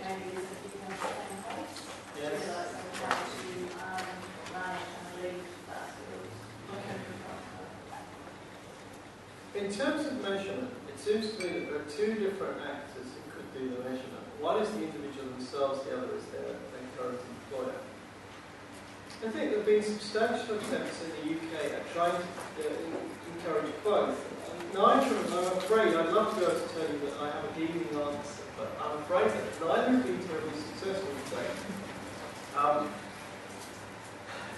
maybe is a few more templates. Yes. So like how to manage and lead that skills. In terms of measurement, it seems to me that there are two different actors who could do the measurement. One is the individual themselves, the other is their current employer. I think there have been substantial attempts in the UK at trying to encourage both. Now, I'm afraid, I'd love to be able to tell you that I have a healing answer, but I'm afraid that neither have been terribly successful today.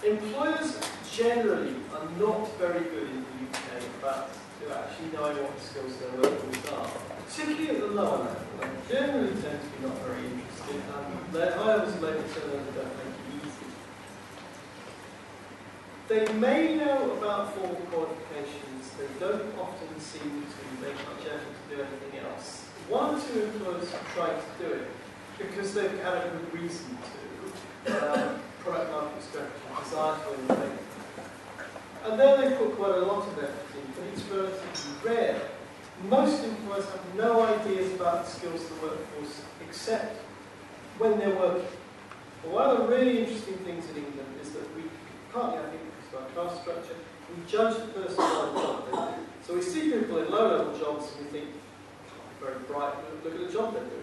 Employers generally are not very good in the UK about actually knowing what the skills their workforce are, particularly at the lower level. They generally tend to be not very interested, and their high levels of labour turnover don't make it easy. They may know about formal qualifications, they don't often seem to make much effort to do anything else. One or two employers have tried to do it because they've had a good reason to. Product market strategy, desire to innovate. And then they put quite a lot of effort in, but it's relatively rare. Most employers have no ideas about the skills of the workforce except when they're working. But one of the really interesting things in England is that we, partly I think because of our class structure, we judge the person by the job they do. So we see people in low-level jobs and we think, oh, very bright, look at the job they're doing.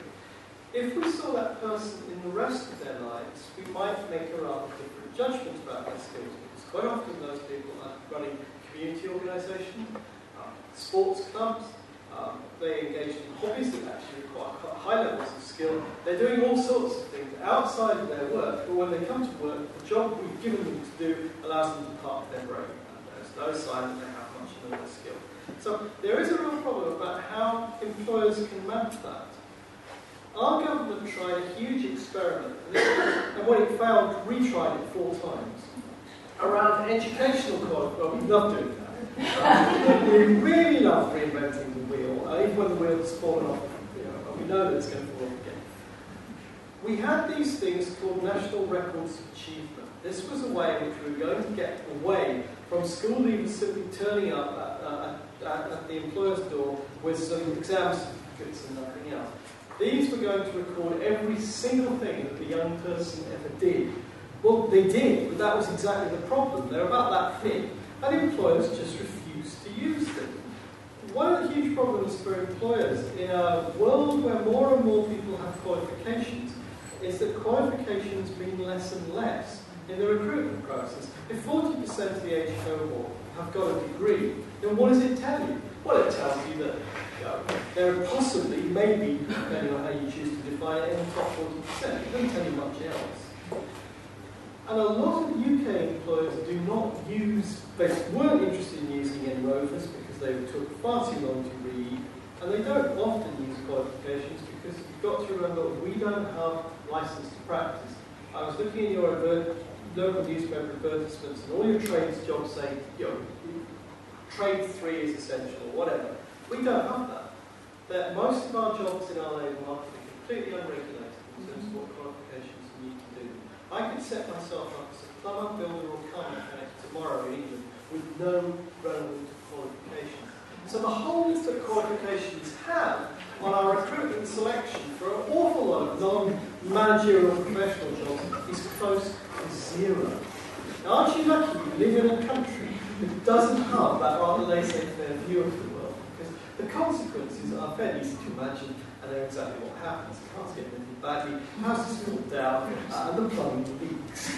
If we saw that person in the rest of their lives, we might make a rather different judgment about their skills, because quite often those people are running community organisations, sports clubs, they engage in hobbies that actually require quite high levels of skill. They're doing all sorts of things outside of their work, but when they come to work, the job we've given them to do allows them to park their brain, and there's no sign that they have much of a skill. So there is a real problem about how employers can map that. Our government tried a huge experiment, and when it failed, retried it 4 times, around educational quality. Well, we love doing that. We really love reinventing the wheel, even when the wheel has fallen off, and we know that it's going to fall off again. We had these things called National Records of Achievement. This was a way in which we were going to get away from school leavers simply turning up at the employer's door with some exam certificates and nothing else. These were going to record every single thing that the young person ever did. Well, they did, but that was exactly the problem. They're about that thin, and employers just refused to use them. One of the huge problems for employers in a world where more and more people have qualifications is that qualifications mean less and less in the recruitment process. If 40% of the age cohort have got a degree, then what does it tell you? Well, it tells you that there are possibly, maybe, depending on how you choose to define it, in the top 40%. It doesn't tell you much else. And a lot of UK employers do not use, they weren't interested in using any rovers because they took far too long to read, and they don't often use qualifications because you've got to remember we don't have license to practice. I was looking at your local newspaper advertisements, and all your trades jobs say, trade 3 is essential, or whatever. We don't have that. Most of our jobs in our labour market are completely unregulated in terms of what qualifications you need to do. I could set myself up as a plumber, builder, or car mechanic tomorrow in England with no relevant qualifications. So the holes that qualifications have on our recruitment selection for an awful lot of non-managerial professional jobs is close to 0. Now, aren't you lucky you live in a country that doesn't have that rather laissez-faire view of the world? Because the consequences are fairly easy to imagine, and they're exactly what happens. Cars get anything badly, houses fall down, and the plumbing leaks.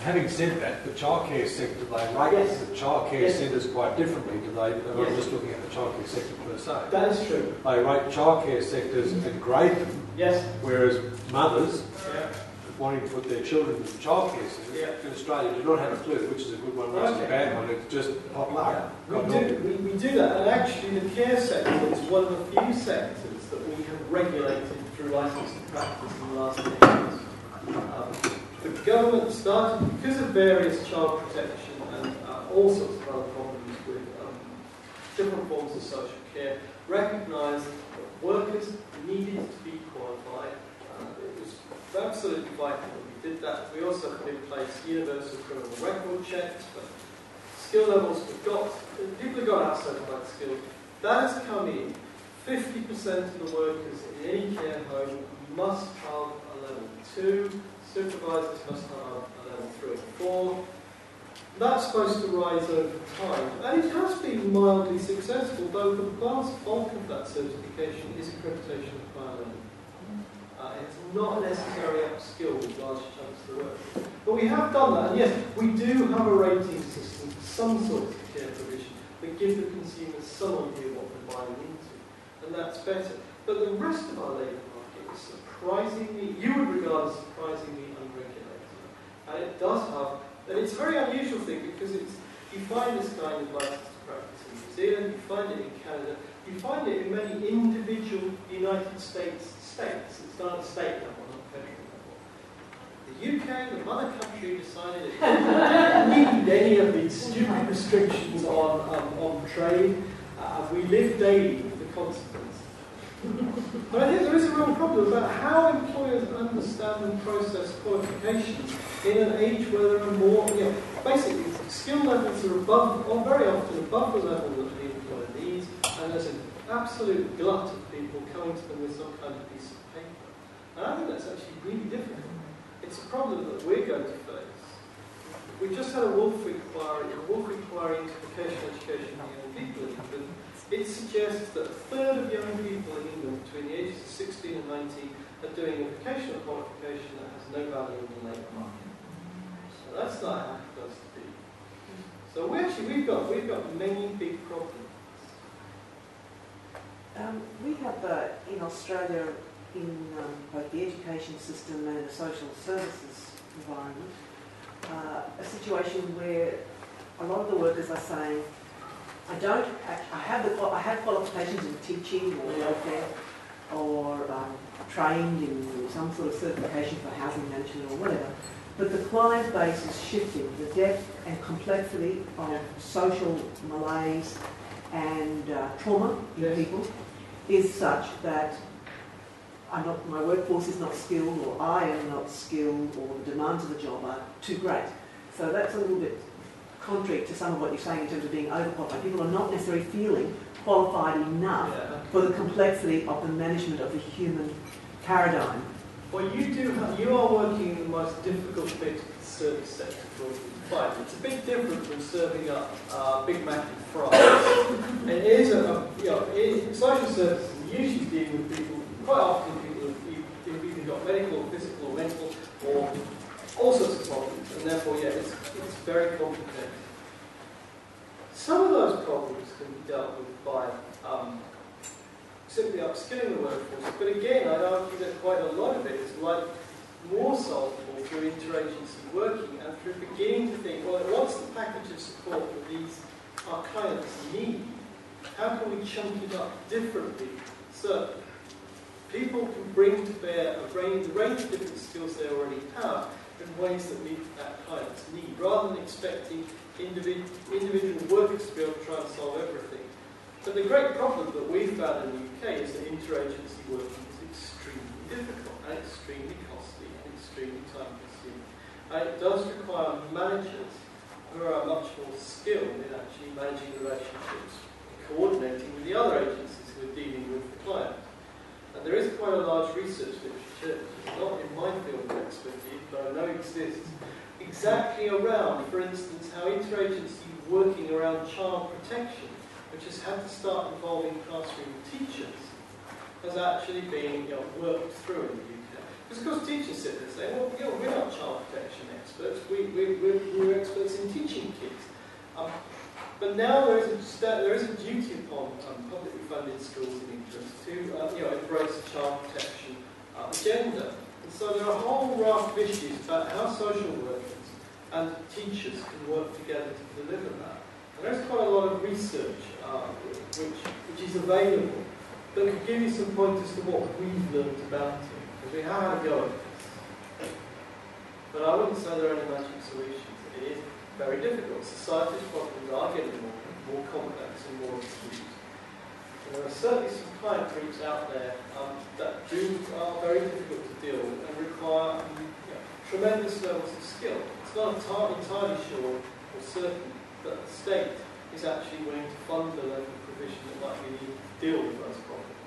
Having said that, the childcare sector, they rate the childcare centres quite differently. They're not just looking at the childcare sector per se. That is true. They rate childcare sectors and grade them, whereas mothers wanting to put their children in the childcare centres in Australia do not have a clue which is a good one, which is a bad one. It's just pot luck. We do that, and actually the care sector is one of the few sectors that we have regulated through licence to practice in the last 10 years. The government started, because of various child protection and all sorts of other problems with different forms of social care, recognised that workers needed to be qualified. It was absolutely vital that we did that. We also put in place universal criminal record checks, but skill levels we've got, people have got our certified skills. That has come in 50% of the workers in any care home must have a level 2, supervisors must have a level 3 or 4. That's supposed to rise over time, and it has been mildly successful, though the vast bulk of that certification is accreditation of higher level. It's not necessarily upskilled with large chunks of the work. But we have done that, and yes, we do have a rating system for some sorts of care provision that give the consumers some idea what they're buying into, and that's better. But the rest of our labour market is surprisingly, you would regard as surprisingly unregulated. And it does have, and it's a very unusual thing because you find this kind of license to practice in New Zealand, you find it in Canada, you find it in many individual United States states. It's done at state level, not federal level. The UK, the mother country, decided it didn't need any of these stupid restrictions on trade. We live daily with the consequences. But I think there is a real problem about how employers understand and process qualifications in an age where there are more, basically skill levels are above, or very often above the level that the employer needs, and there's an absolute glut of people coming to them with some kind of piece of paper. And I think that's actually really difficult. It's a problem that we're going to face. We just had a Wolf inquiry into vocational education for young people in England. It suggests that a third of young people in England between the ages of 16 and 19 are doing a vocational qualification that has no value in the labour market. So that's not how it does to be. So we've got many big problems. We have in Australia, in both the education system and the social services environment, a situation where a lot of the workers are saying, I have qualifications in teaching or welfare, or trained in some sort of certification for housing management or whatever, but the client base is shifting. The depth and complexity of social malaise and trauma in people is such that my workforce is not skilled, or I am not skilled, or the demands of the job are too great. So that's a little bit contrary to some of what you're saying in terms of being overqualified. People are not necessarily feeling qualified enough for the complexity of the management of the human paradigm. Well, you are working in the most difficult bit of the service sector for fight. It's a bit different from serving up Big Mac and fries. It is in social services, you usually deal with people, quite often people who've either got medical, or physical, or mental, or all sorts of problems, and therefore, it's very complicated. Some of those problems can be dealt with by simply upskilling the workforce, but again, I'd argue that quite a lot of it is more solvable through interagency working and through beginning to think, well, what's the package of support that our clients need? How can we chunk it up differently so people can bring to bear the range of different skills they already have in ways that meet that client's need, rather than expecting individual workers to be able to try and solve everything. But the great problem that we've found in the UK is that interagency working is extremely difficult and extremely costly and extremely time-consuming. And it does require managers who are much more skilled in actually managing relationships and coordinating with the other agencies who are dealing with the client. And there is quite a large research literature, not in my field of expertise, but I know exists, exactly around, for instance, how interagency working around child protection, which has had to start involving classroom teachers, has actually been worked through in the UK. Because of course teachers sit there and say, well, we're not child protection experts, we're experts in teaching kids. But now there is a duty upon publicly funded schools in England to embrace the child protection agenda. And so there are a whole raft of issues about how social workers and teachers can work together to deliver that. And there's quite a lot of research which is available that could give you some pointers to what we've learned about it, because we have had a go at this. But I wouldn't say there are any magic solutions. It is very difficult. Society's problems are getting more complex and more acute. And there are certainly some client groups out there that are very difficult to deal with and require tremendous levels of skill. It's not entirely sure or certain that the state is actually willing to fund the level of provision that might be needed to deal with those problems.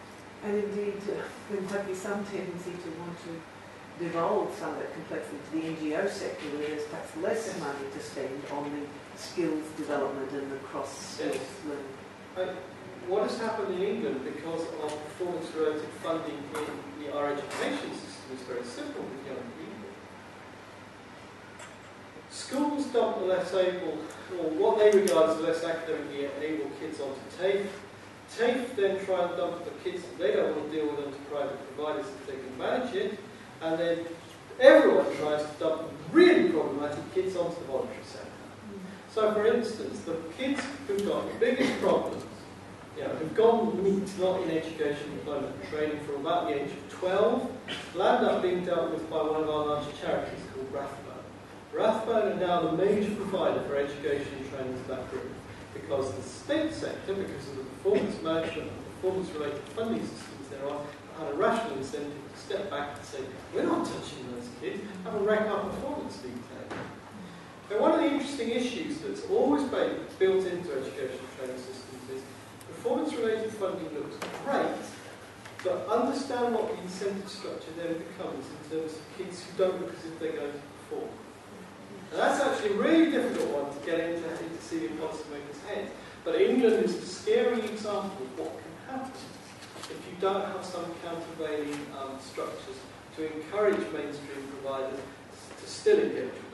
And indeed, there might be some tendency to want to devolve some of that complexity to the NGO sector, where there's perhaps less money to spend on the skills development and the cross-learning. What has happened in England because of performance-related funding in our education system is very simple with young people. Schools dump the less able, or what they regard as less academically able kids onto TAFE. TAFE then try and dump the kids that they don't want to deal with onto private providers if they can manage it, and then everyone tries to dump really problematic kids onto the voluntary sector. So for instance, the kids who've got the biggest problems, who've gone not in education, employment and training from about the age of 12, will end up being dealt with by one of our larger charities called Rathbone. Rathbone are now the major provider for education and training to that group, because the state sector, because of the performance management and performance-related funding systems there are, had a rational incentive to step back and say, we're not touching those kids, have a wreck our performance league table. Now, one of the interesting issues that's always been built into education and training systems is performance-related funding looks great, but understand what the incentive structure then becomes in terms of kids who don't look as if they're going to perform. And that's actually a really difficult one to get into senior policymakers' heads. But England is a scary example of what can happen if you don't have some countervailing structures to encourage mainstream providers to still engage with